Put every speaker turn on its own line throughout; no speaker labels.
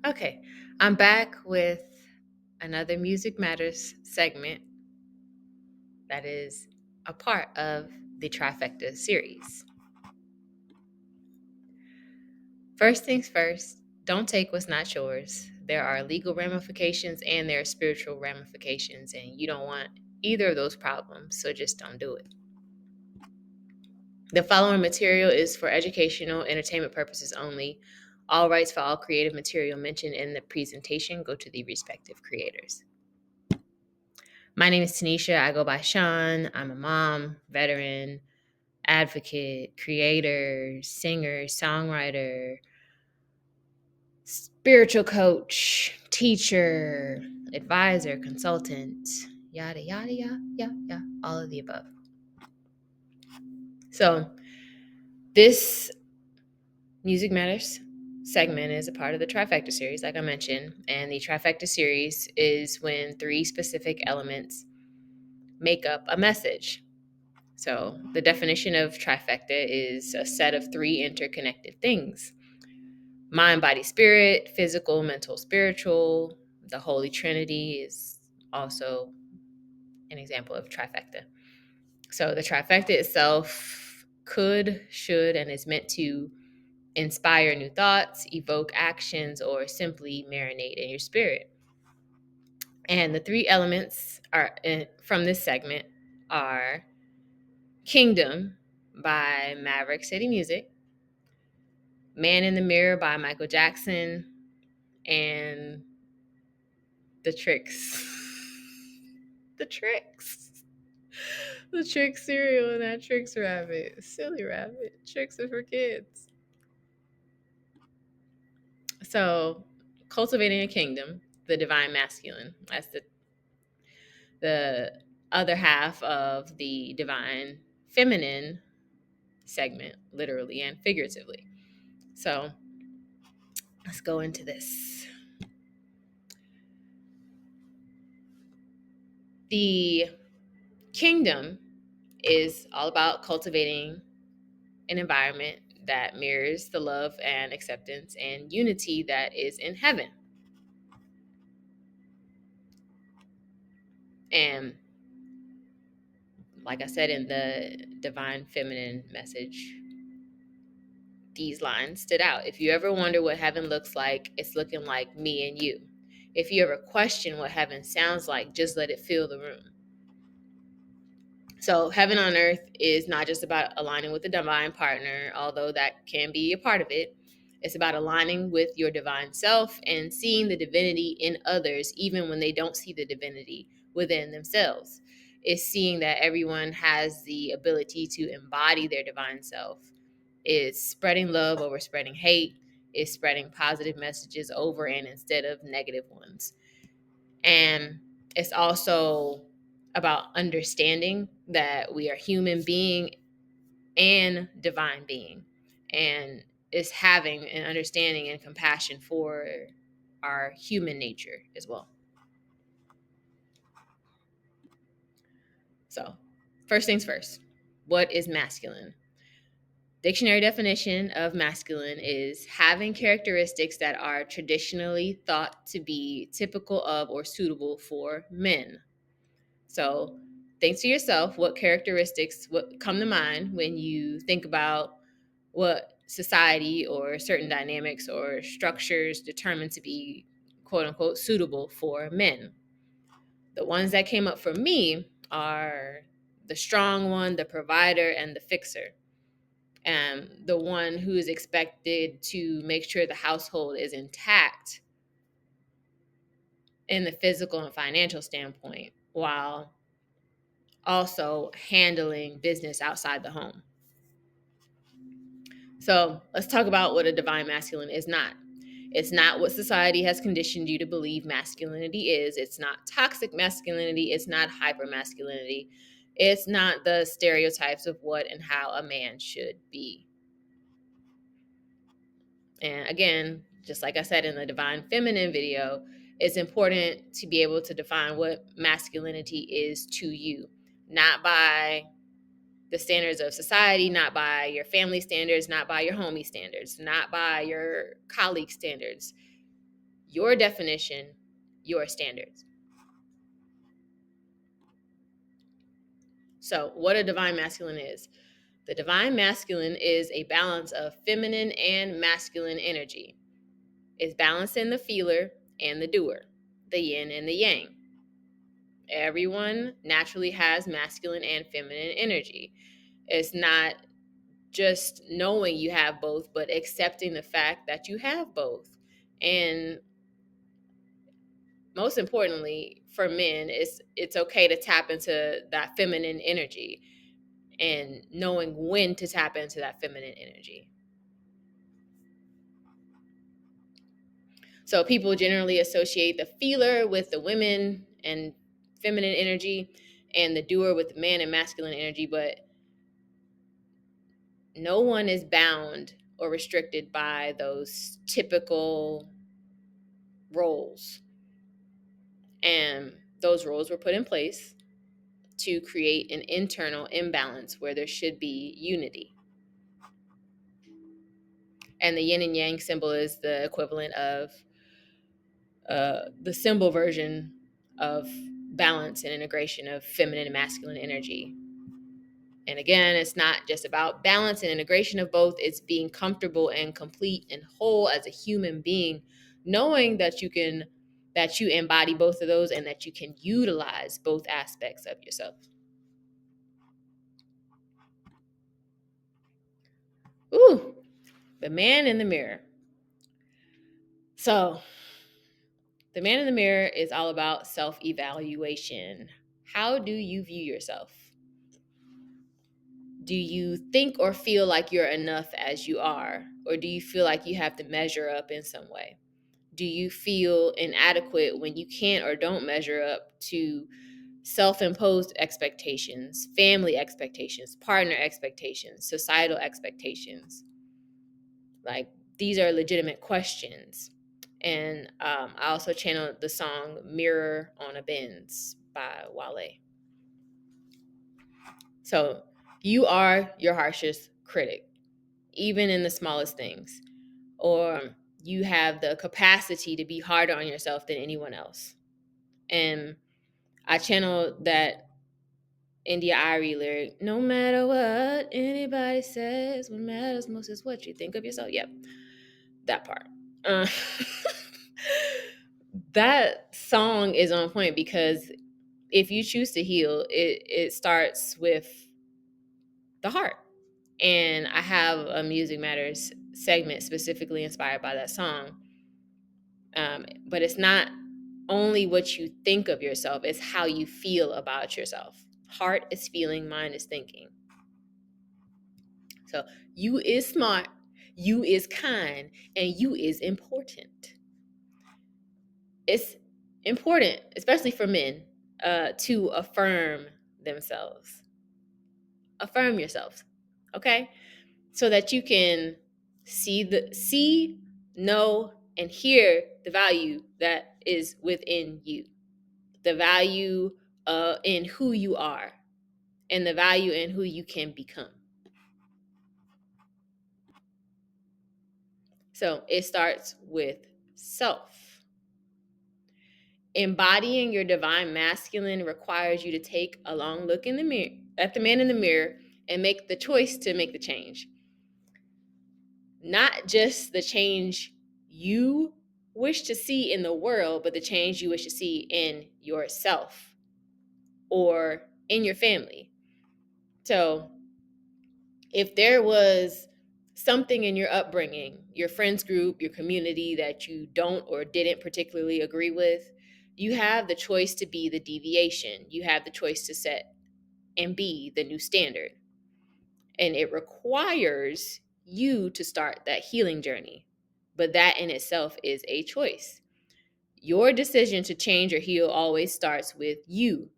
Okay, I'm back with another Music Matters segment that is a part of the Trifecta series. First things first, don't take what's not yours. There are legal ramifications and there are spiritual ramifications, and you don't want either of those problems, so just don't do it. The following material is for educational, entertainment purposes only. All rights for all creative material mentioned in the presentation go to the respective creators. My name is Tanisha. I go by Sean. I'm a mom, veteran, advocate, creator, singer, songwriter, spiritual coach, teacher, advisor, consultant, yada, yada, yada, yada, all of the above. So, this Music Matters segment is a part of the Trifecta series, like I mentioned. And the Trifecta series is when 3 specific elements make up a message. So the definition of trifecta is a set of 3 interconnected things: mind, body, spirit, physical, mental, spiritual. The Holy Trinity is also an example of trifecta. So the trifecta itself could, should, and is meant to inspire new thoughts, evoke actions, or simply marinate in your spirit. And the 3 elements from this segment are Kingdom by Maverick City Music, Man in the Mirror by Michael Jackson, and the Tricks. The Tricks. The Tricks cereal and that Tricks rabbit. Silly rabbit. Tricks are for kids. So, cultivating a kingdom, the divine masculine. That's the other half of the divine feminine segment, literally and figuratively. So, let's go into this. The kingdom is all about cultivating an environment that mirrors the love and acceptance and unity that is in heaven. And like I said in the divine feminine message, these lines stood out. If you ever wonder what heaven looks like, it's looking like me and you. If you ever question what heaven sounds like, just let it fill the room. So heaven on earth is not just about aligning with the divine partner, although that can be a part of it. It's about aligning with your divine self and seeing the divinity in others, even when they don't see the divinity within themselves. It's seeing that everyone has the ability to embody their divine self. It's spreading love over spreading hate. It's spreading positive messages over and instead of negative ones. And it's also about understanding that we are human being and divine being, and is having an understanding and compassion for our human nature as well. So, first things first, what is masculine? Dictionary definition of masculine is having characteristics that are traditionally thought to be typical of or suitable for men. So think to yourself, what characteristics what come to mind when you think about what society or certain dynamics or structures determine to be quote unquote suitable for men. The ones that came up for me are the strong one, the provider, and the fixer. And the one who is expected to make sure the household is intact in the physical and financial standpoint, while also handling business outside the home. So let's talk about what a divine masculine is not. It's not what society has conditioned you to believe masculinity is. It's not toxic masculinity. It's not hyper masculinity. It's not the stereotypes of what and how a man should be. And again, just like I said in the divine feminine video, it's important to be able to define what masculinity is to you, not by the standards of society, not by your family standards, not by your homie standards, not by your colleague standards. your definition, your standards. So, what a divine masculine is. The divine masculine is a balance of feminine and masculine energy. It's balancing the feeler and the doer, the yin and the yang. Everyone naturally has masculine and feminine energy. It's not just knowing you have both, but accepting the fact that you have both. And most importantly, for men, it's okay to tap into that feminine energy and knowing when to tap into that feminine energy. So people generally associate the feeler with the women and feminine energy and the doer with the man and masculine energy, but no one is bound or restricted by those typical roles. And those roles were put in place to create an internal imbalance where there should be unity. And the yin and yang symbol is the equivalent of the symbol version of balance and integration of feminine and masculine energy. And again, it's not just about balance and integration of both. It's being comfortable and complete and whole as a human being, knowing that you embody both of those and that you can utilize both aspects of yourself. Ooh, the man in the mirror. So, the man in the mirror is all about self-evaluation. How do you view yourself? Do you think or feel like you're enough as you are? Or do you feel like you have to measure up in some way? Do you feel inadequate when you can't or don't measure up to self-imposed expectations, family expectations, partner expectations, societal expectations? Like, these are legitimate questions. And I also channeled the song Mirror on a Benz by Wale. So you are your harshest critic, even in the smallest things. Or you have the capacity to be harder on yourself than anyone else. And I channeled that India Ari lyric, no matter what anybody says, what matters most is what you think of yourself. Yep, that part. That song is on point because if you choose to heal, it starts with the heart. And I have a Music Matters segment specifically inspired by that song. But it's not only what you think of yourself, it's how you feel about yourself. Heart is feeling, mind is thinking. So you is smart, you is kind, and you is important. It's important, especially for men, to affirm themselves. Affirm yourself, okay? So that you can see, know, and hear the value that is within you. The value in who you are, and the value in who you can become. So it starts with self. Embodying your divine masculine requires you to take a long look in the mirror, at the man in the mirror, and make the choice to make the change. Not just the change you wish to see in the world, but the change you wish to see in yourself or in your family. So if there was something in your upbringing, your friends group, your community that you don't or didn't particularly agree with, you have the choice to be the deviation. You have the choice to set and be the new standard. And it requires you to start that healing journey. But that in itself is a choice. Your decision to change or heal always starts with you.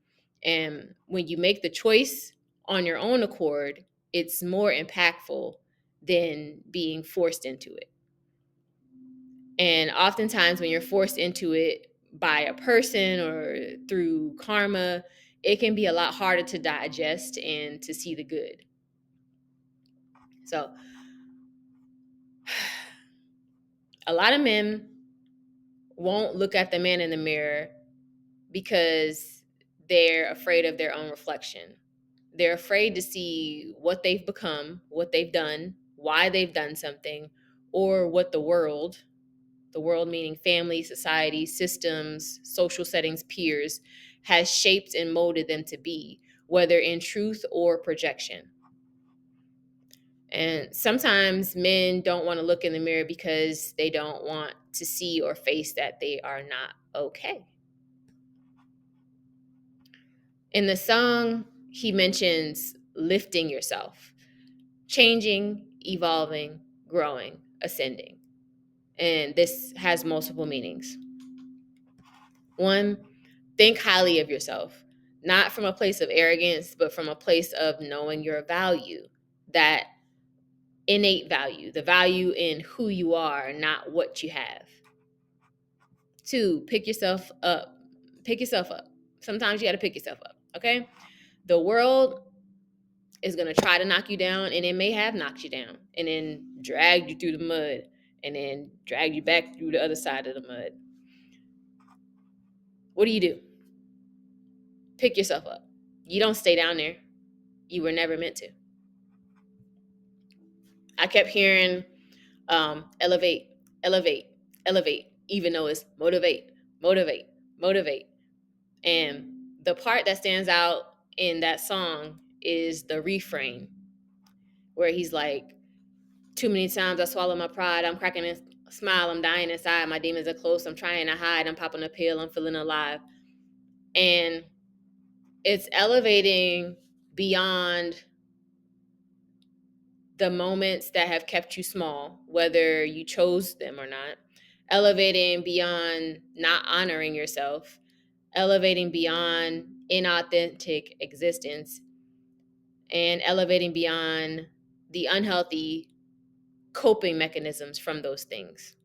And when you make the choice on your own accord, it's more impactful than being forced into it. And oftentimes when you're forced into it by a person or through karma, it can be a lot harder to digest and to see the good. So a lot of men won't look at the man in the mirror because they're afraid of their own reflection. They're afraid to see what they've become, what they've done, why they've done something, or what the world meaning family, society, systems, social settings, peers, has shaped and molded them to be, whether in truth or projection. And sometimes men don't want to look in the mirror because they don't want to see or face that they are not okay. In the song, he mentions lifting yourself, changing, evolving, growing, ascending. And this has multiple meanings. One, think highly of yourself, not from a place of arrogance, but from a place of knowing your value, that innate value, the value in who you are, not what you have. Two, pick yourself up. Pick yourself up. Sometimes you got to pick yourself up, okay? The world is going to try to knock you down, and it may have knocked you down and then dragged you through the mud and then dragged you back through the other side of the mud. What do? Pick yourself up. You don't stay down there. You were never meant to. I kept hearing elevate, elevate, elevate, even though it's motivate, motivate, motivate. And the part that stands out in that song is the refrain where he's like, too many times I swallow my pride. I'm cracking a smile. I'm dying inside. My demons are close. I'm trying to hide. I'm popping a pill. I'm feeling alive. And it's elevating beyond the moments that have kept you small, whether you chose them or not. Elevating beyond not honoring yourself. Elevating beyond inauthentic existence. And elevating beyond the unhealthy coping mechanisms from those things.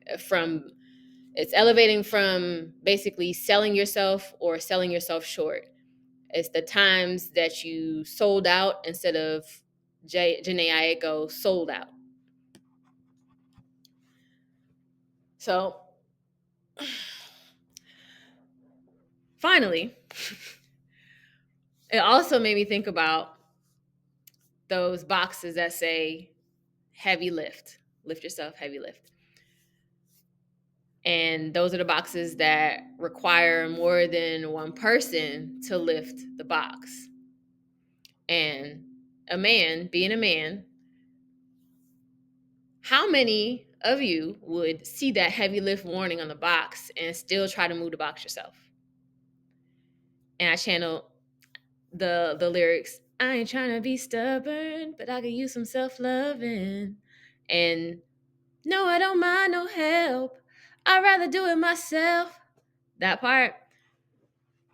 It's elevating from basically selling yourself or selling yourself short. It's the times that you sold out instead of Janae Aiko sold out. So finally, it also made me think about those boxes that say heavy lift yourself, heavy lift. And those are the boxes that require more than one person to lift the box. And a man, being a man, how many of you would see that heavy lift warning on the box and still try to move the box yourself? And I channel the lyrics, I ain't trying to be stubborn, but I could use some self-loving. And no, I don't mind no help. I'd rather do it myself. That part.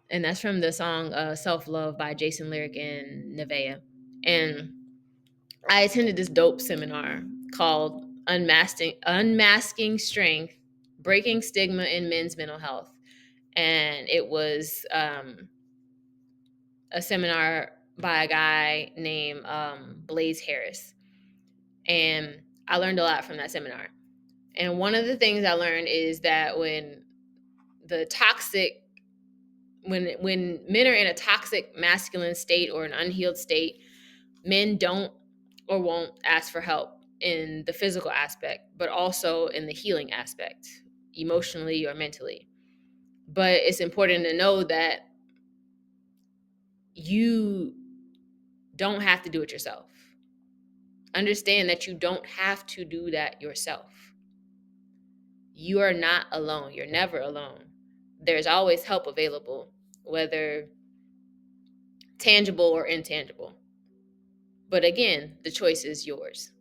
And that's from the song Self-Love by Jason Lyric and Nevaeh. And I attended this dope seminar called Unmasking Strength, Breaking Stigma in Men's Mental Health. And it was a seminar by a guy named Blaze Harris. And I learned a lot from that seminar. And one of the things I learned is that when men are in a toxic masculine state or an unhealed state, men don't or won't ask for help in the physical aspect, but also in the healing aspect, emotionally or mentally. But it's important to know that you don't have to do it yourself. Understand that you don't have to do that yourself. You are not alone. You're never alone. There's always help available, whether tangible or intangible. But again, the choice is yours.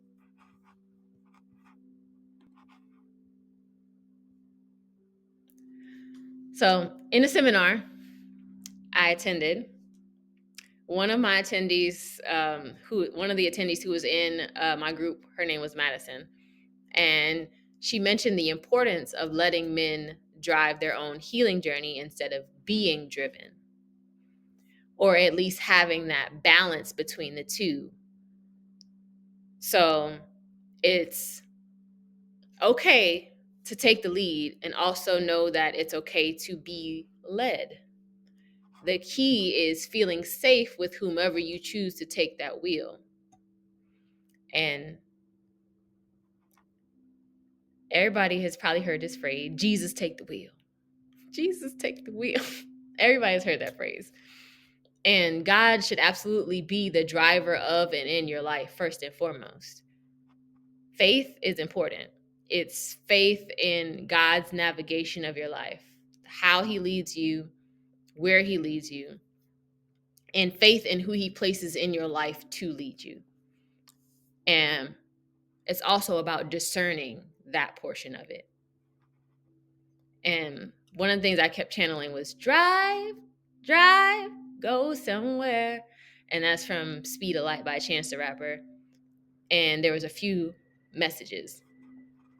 So in a seminar I attended, one of the attendees who was in my group, her name was Madison, and she mentioned the importance of letting men drive their own healing journey instead of being driven, or at least having that balance between the two. So it's okay to take the lead and also know that it's okay to be led. The key is feeling safe with whomever you choose to take that wheel. And everybody has probably heard this phrase, Jesus take the wheel. Jesus take the wheel. Everybody's heard that phrase. And God should absolutely be the driver of and in your life, first and foremost. Faith is important. It's faith in God's navigation of your life, how he leads you, where he leads you, and faith in who he places in your life to lead you. And it's also about discerning that portion of it. And one of the things I kept channeling was drive, go somewhere. And that's from Speed of Light by Chance the Rapper. And there was a few messages.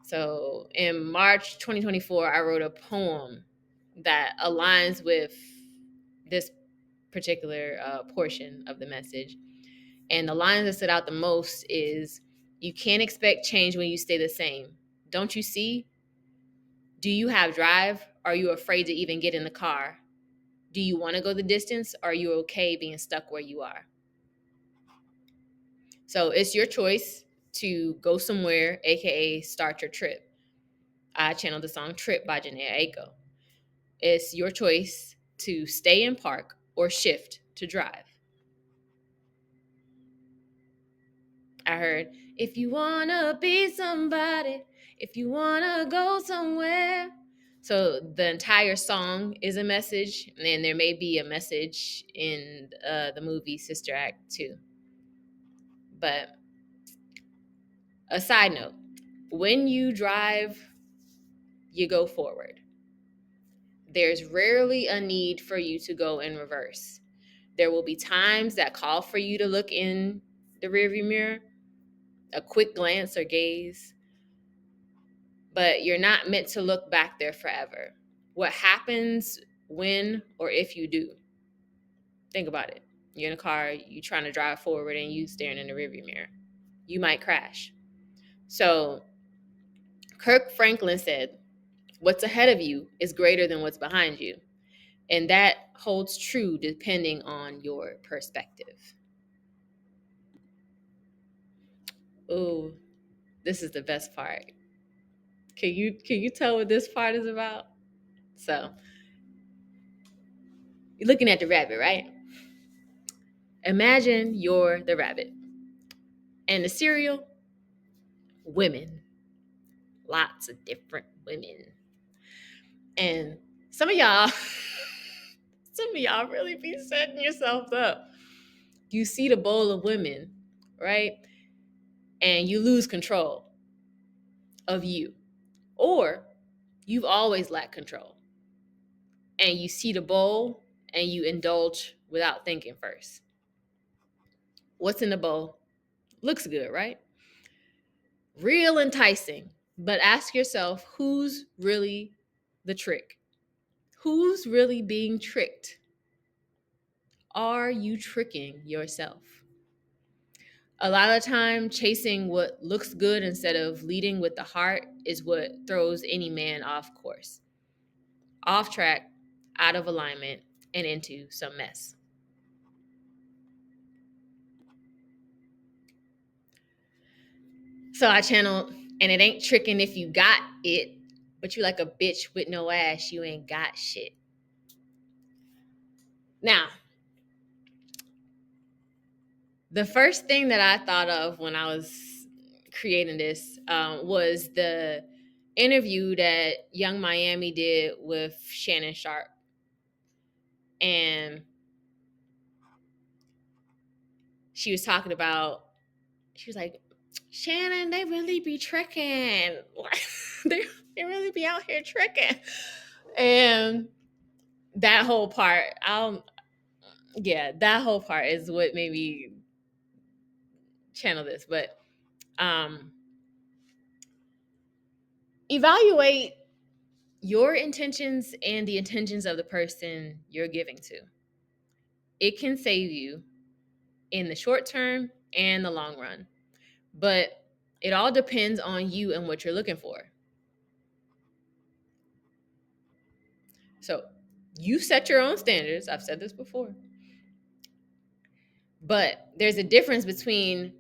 So in March 2024, I wrote a poem that aligns with this particular portion of the message. And the line that stood out the most is, you can't expect change when you stay the same. Don't you see? Do you have drive? Are you afraid to even get in the car? Do you want to go the distance? Or are you okay being stuck where you are? So it's your choice to go somewhere, aka start your trip. I channeled the song Trip by Janae Aiko. It's your choice to stay and park or shift to drive. I heard, if you want to be somebody, if you want to go somewhere. So the entire song is a message, and there may be a message in the movie Sister Act 2. But a side note, when you drive, you go forward. There's rarely a need for you to go in reverse. There will be times that call for you to look in the rearview mirror, a quick glance or gaze, but you're not meant to look back there forever. What happens when or if you do? Think about it. You're in a car, you're trying to drive forward, and you staring in the rearview mirror. You might crash. So Kirk Franklin said, what's ahead of you is greater than what's behind you. And that holds true depending on your perspective. Oh, this is the best part. Can you tell what this part is about? So, you're looking at the rabbit, right? Imagine you're the rabbit. And the cereal, women. Lots of different women. And some of y'all really be setting yourselves up. You see the bowl of women, right? And you lose control of you. Or you've always lacked control. And you see the bowl and you indulge without thinking first. What's in the bowl? Looks good, right? Real enticing. But ask yourself, who's really the trick? Who's really being tricked? Are you tricking yourself? A lot of the time, chasing what looks good instead of leading with the heart is what throws any man off course, off track, out of alignment, and into some mess. So I channeled, and it ain't tricking if you got it, but you like a bitch with no ass, you ain't got shit. Now, the first thing that I thought of when I was creating this was the interview that Young Miami did with Shannon Sharp. And she was talking about, she was like, Shannon, they really be tricking. they really be out here tricking. And that whole part, that whole part is what made me channel this. But evaluate your intentions and the intentions of the person you're giving to. It can save you in the short term and the long run. But it all depends on you and what you're looking for. So you set your own standards. I've said this before. But there's a difference between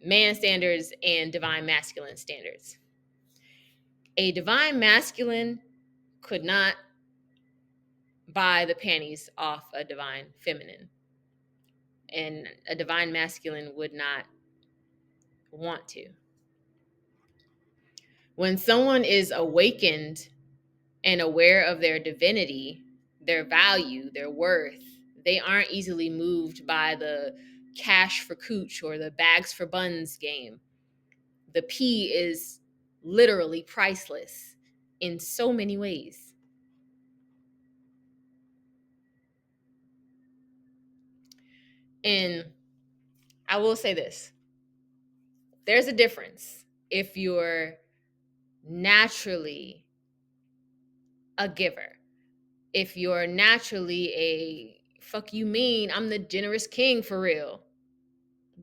man standards and divine masculine standards. A divine masculine could not buy the panties off a divine feminine. And a divine masculine would not want to. When someone is awakened and aware of their divinity, their value, their worth, they aren't easily moved by the cash for cooch or the bags for buns game. The P is literally priceless in so many ways. And I will say this. There's a difference if you're naturally a giver. If you're naturally a fuck you mean, I'm the generous king for real,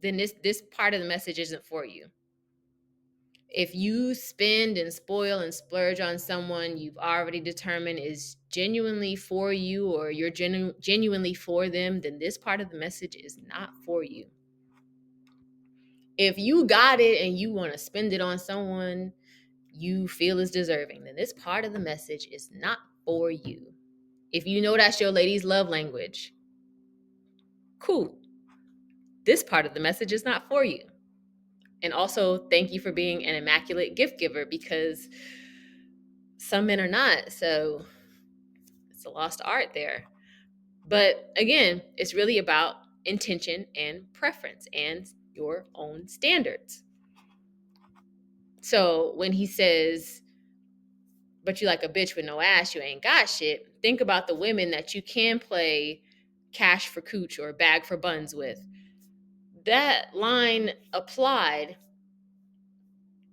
then this part of the message isn't for you. If you spend and spoil and splurge on someone you've already determined is genuinely for you, or you're genuinely for them, then this part of the message is not for you. If you got it and you want to spend it on someone you feel is deserving, then this part of the message is not for you. If you know that's your lady's love language, cool. This part of the message is not for you. And also, thank you for being an immaculate gift giver, because some men are not. So it's a lost art there. But again, it's really about intention and preference and your own standards. So when he says, but you like a bitch with no ass, you ain't got shit, think about the women that you can play cash for cooch or bag for buns with. That line applied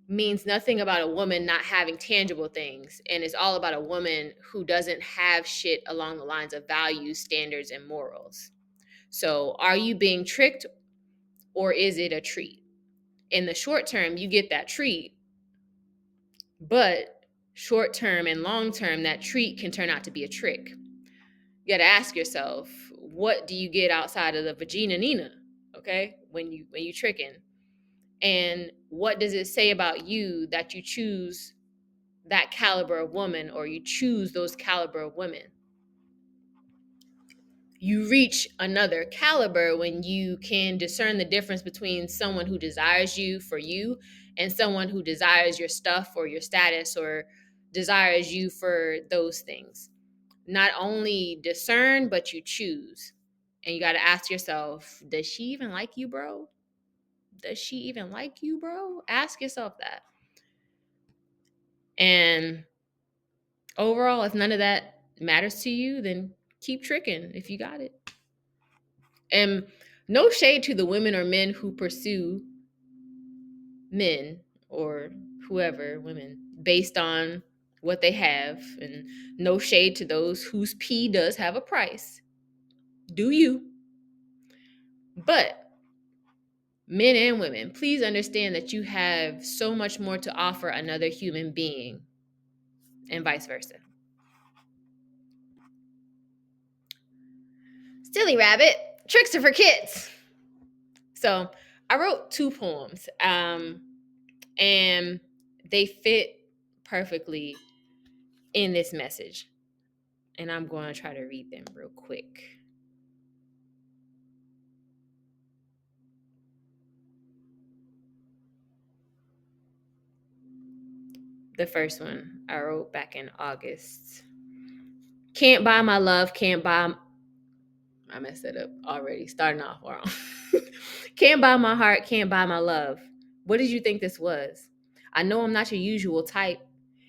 means nothing about a woman not having tangible things, and it's all about a woman who doesn't have shit along the lines of values, standards, and morals. So are you being tricked, or is it a treat? In the short term, you get that treat, but short term and long term, that treat can turn out to be a trick. You got to ask yourself, what do you get outside of the vagina Nina? Okay, when you tricking, and what does it say about you that you choose that caliber of woman, or you choose those caliber of women? You reach another caliber when you can discern the difference between someone who desires you for you and someone who desires your stuff or your status or desires you for those things. Not only discern, but you choose. And you got to ask yourself, does she even like you, bro? Does she even like you, bro? Ask yourself that. And overall, if none of that matters to you, then keep tricking if you got it. And no shade to the women or men who pursue men or whoever, women, based on what they have. And no shade to those whose pee does have a price. Do you? But men and women, please understand that you have so much more to offer another human being, and vice versa. Silly rabbit, tricks are for kids. So I wrote 2 poems, and they fit perfectly in this message. And I'm going to try to read them real quick. The first one I wrote back in August. Can't buy my love, can't buy... I messed it up already, starting off wrong. Can't buy my heart, can't buy my love. What did you think this was? I know I'm not your usual type.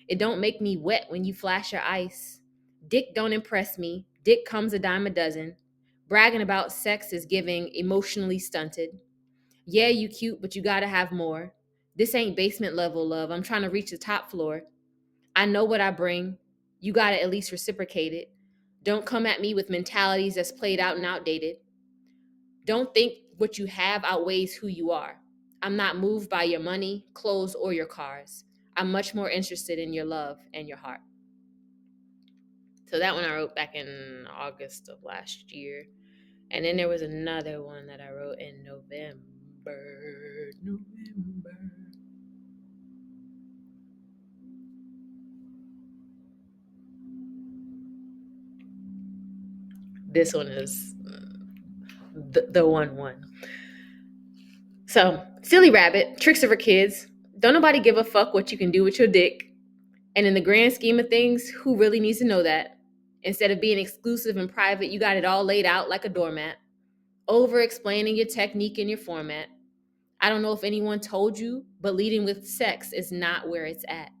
It don't make me wet when you flash your ice. Dick don't impress me. Dick comes a dime a dozen. Bragging about sex is giving emotionally stunted. Yeah, you cute, but you gotta have more. This ain't basement level love. I'm trying to reach the top floor. I know what I bring. You gotta at least reciprocate it. Don't come at me with mentalities that's played out and outdated. Don't think what you have outweighs who you are. I'm not moved by your money, clothes, or your cars. I'm much more interested in your love and your heart. So that one I wrote back in August of last year. And then there was another one that I wrote in November. This one is the one. So, silly rabbit, tricks are for kids. Don't nobody give a fuck what you can do with your dick. And in the grand scheme of things, who really needs to know that? Instead of being exclusive and private, you got it all laid out like a doormat, over explaining your technique and your format. I don't know if anyone told you, but leading with sex is not where it's at.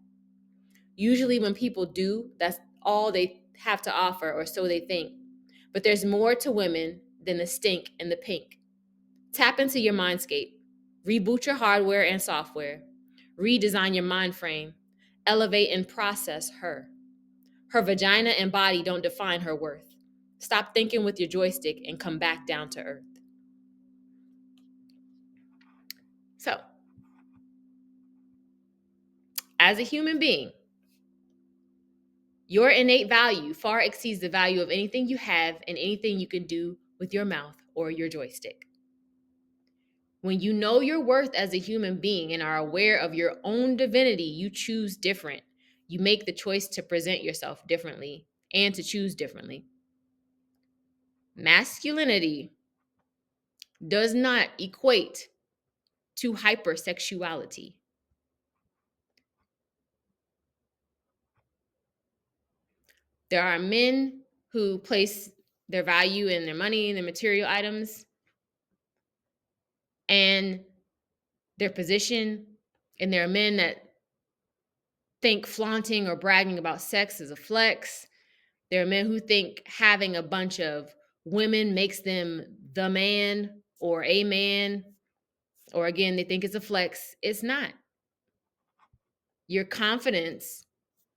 Usually, when people do, that's all they have to offer, or so they think. But there's more to women than the stink and the pink. Tap into your mindscape, reboot your hardware and software, redesign your mind frame, elevate and process her. Her vagina and body don't define her worth. Stop thinking with your joystick and come back down to earth. So, as a human being, your innate value far exceeds the value of anything you have and anything you can do with your mouth or your joystick. When you know your worth as a human being and are aware of your own divinity, you choose different. You make the choice to present yourself differently and to choose differently. Masculinity does not equate to hypersexuality. There are men who place their value in their money and their material items and their position, and there are men that think flaunting or bragging about sex is a flex. There are men who think having a bunch of women makes them the man or a man, or again, they think it's a flex. It's not. Your confidence,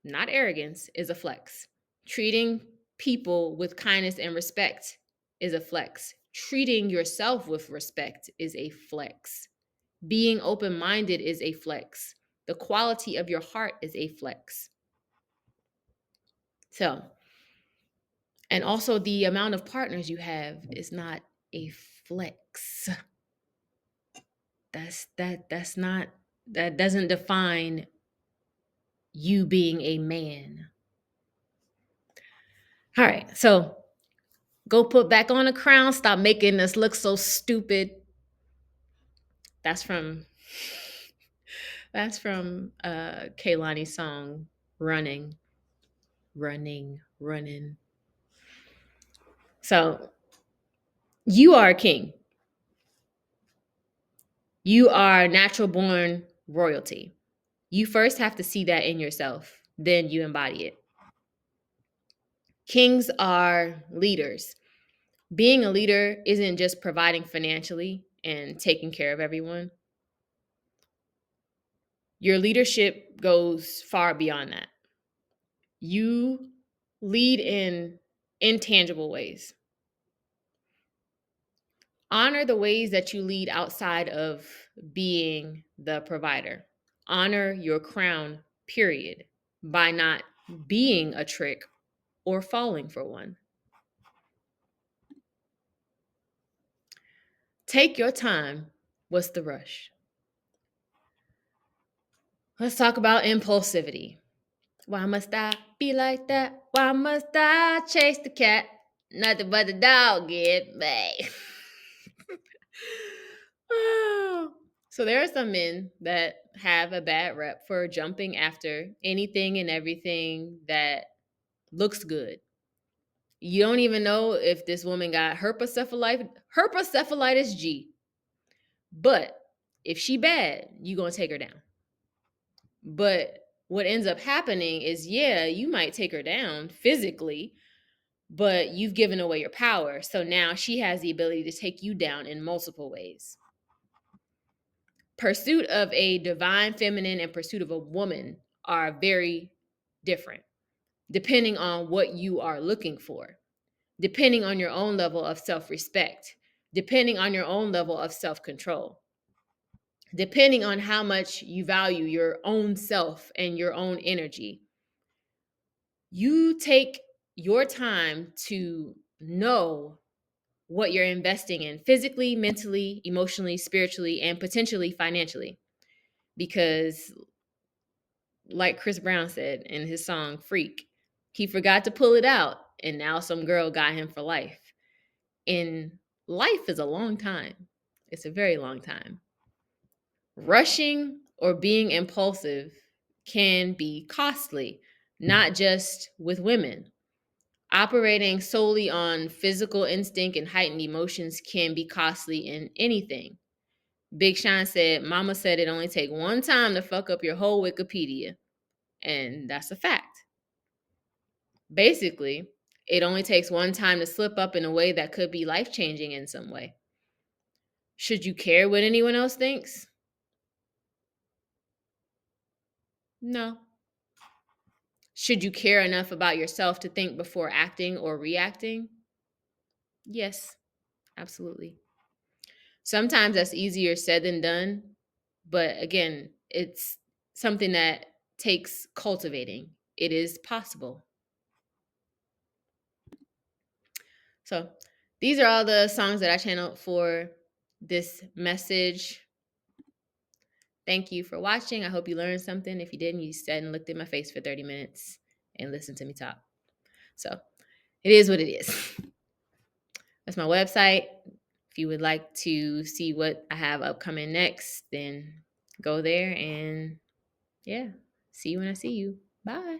not arrogance, is a flex. Treating people with kindness and respect is a flex. Treating yourself with respect is a flex. Being open-minded is a flex. The quality of your heart is a flex. So, and also the amount of partners you have is not a flex. That doesn't define you being a man. All right, so go put back on a crown. Stop making us look so stupid. That's from Kehlani's song Running. So you are a king. You are natural born royalty. You first have to see that in yourself, then you embody it. Kings are leaders. Being a leader isn't just providing financially and taking care of everyone. Your leadership goes far beyond that. You lead in intangible ways. Honor the ways that you lead outside of being the provider. Honor your crown, period, by not being a trick or falling for one. Take your time. What's the rush? Let's talk about impulsivity. Why must I be like that? Why must I chase the cat? Nothing but the dog get me. So there are some men that have a bad rep for jumping after anything and everything that looks good. You don't even know if this woman got herpetocephalitis G. But if she bad, you going to take her down. But what ends up happening is, yeah, you might take her down physically, but you've given away your power. So now she has the ability to take you down in multiple ways. Pursuit of a divine feminine and pursuit of a woman are very different, depending on what you are looking for, depending on your own level of self-respect, depending on your own level of self-control, depending on how much you value your own self and your own energy. You take your time to know what you're investing in physically, mentally, emotionally, spiritually, and potentially financially. Because, like Chris Brown said in his song Freak, he forgot to pull it out, and now some girl got him for life. And life is a long time, it's a very long time. Rushing or being impulsive can be costly, not just with women. Operating solely on physical instinct and heightened emotions can be costly in anything. Big Sean said, Mama said it only take one time to fuck up your whole Wikipedia. And that's a fact. Basically, it only takes one time to slip up in a way that could be life changing in some way. Should you care what anyone else thinks? No. Should you care enough about yourself to think before acting or reacting? Yes, absolutely. Sometimes that's easier said than done, but again, it's something that takes cultivating. It is possible. So, these are all the songs that I channeled for this message. Thank you for watching. I hope you learned something. If you didn't, you sat and looked at my face for 30 minutes and listened to me talk. So, it is what it is. That's my website. If you would like to see what I have upcoming next, then go there and yeah, see you when I see you. Bye.